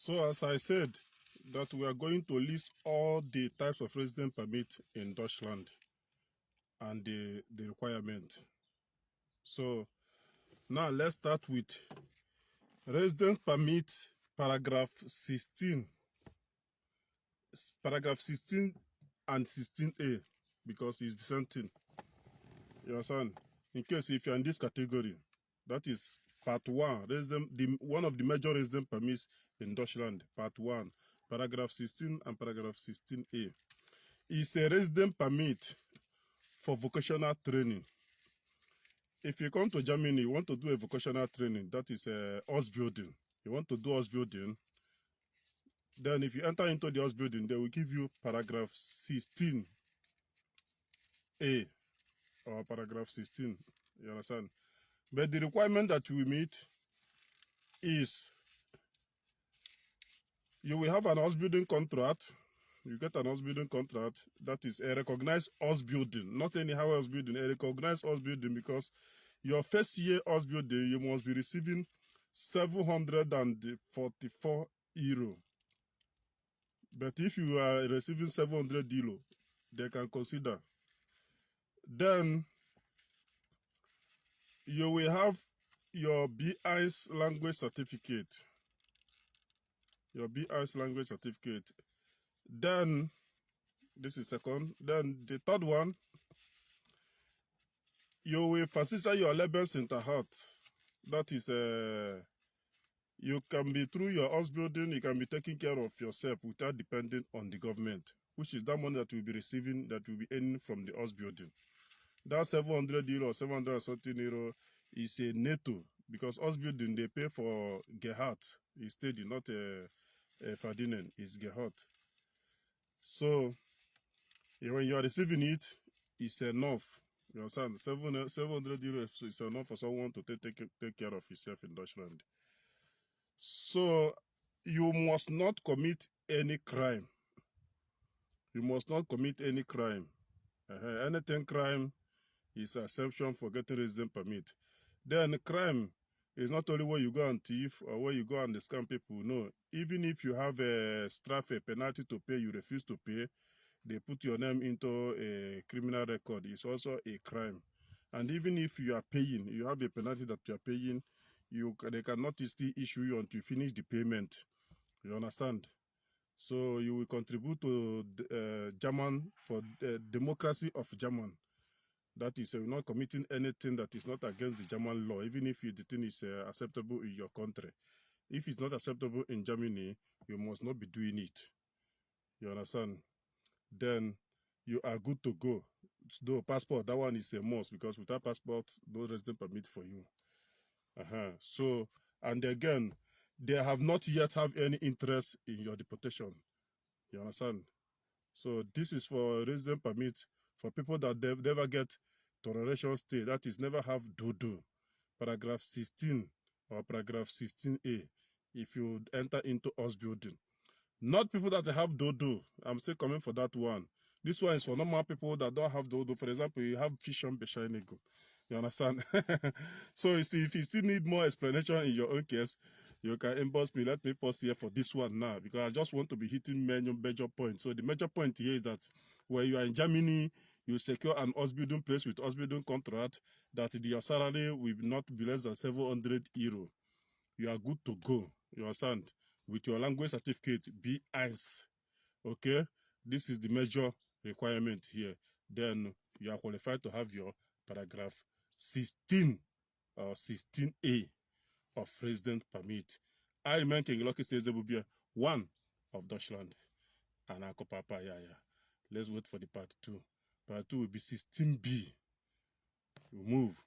So as I said, that we are going to list all the types of residence permit in Deutschland and the requirement. So now let's start with residence permit paragraph 16. Paragraph 16 and 16a, because it's the same thing. You understand? In case if you're in this category, that is part 1, one of the major residence permits in Deutschland, part 1, paragraph 16 and paragraph 16a. Is a residence permit for vocational training. If you come to Germany, you want to do a vocational training, that is ausbildung. You want to do ausbildung, then if you enter into the ausbildung, they will give you paragraph 16a or paragraph 16. You understand? But the requirement that you will meet is you will have an ausbildung contract. You get an ausbildung contract that is a recognized ausbildung, not anyhow ausbildung, a recognized ausbildung, because your first year ausbildung you must be receiving 744 euro. But if you are receiving 700 euro, they can consider. Then you will have your B1 language certificate. Your B1 language certificate. Then, this is second. Then the third one, you will facilitate your Lebensunterhalt. That is, you can be through your ausbildung, you can be taking care of yourself without depending on the government, which is that money that you will be receiving, that you will be earning from the ausbildung. That 700 euro or 700 something euro is a netto, because ausbildung they pay for Gehalt. It's steady, not a verdienen, it's Gehalt. So when you are receiving it, it's enough. You understand? 700 euros is enough for someone to take care of himself in Deutschland. So you must not commit any crime. You must not commit any crime. Anything crime is an exception for getting residence permit. Then crime is not only where you go and thief or where you go and scam people. No, even if you have a penalty to pay, you refuse to pay, they put your name into a criminal record. It's also a crime. And even if you are paying, you have a penalty that you are paying, they cannot still issue you until you finish the payment. You understand? So you will contribute to German, for the democracy of German. That is, you're not committing anything that is not against the German law, even if the thing is acceptable in your country. If it's not acceptable in Germany, you must not be doing it. You understand? Then you are good to go. Though passport, that one is a must, because without passport, no residence permit for you. So, and again, they have not yet have any interest in your deportation. You understand? So this is for residence permit for people that never get toleration stay, that is, never have dodo. Paragraph 16 or paragraph 16a, if you enter into ausbildung. Not people that have dodo. I'm still coming for that one. This one is for normal people that don't have dodo. For example, you have vision bescheinigung. You understand? So you see, if you still need more explanation in your own case, you can inbox me. Let me pause here for this one now, because I just want to be hitting major points. So the major point here is that when you are in Germany, you secure an ausbildung place with ausbildung contract, that your salary will not be less than 700 euro. You are good to go. You understand? With your language certificate, B1. Okay? This is the major requirement here. Then you are qualified to have your paragraph 16 or 16a of residence permit. I remain King Lucky State Zebubia, one of Deutschland. And Uncle Papa, yeah. Let's wait for the part 2. Part 2 will be 16b. You move.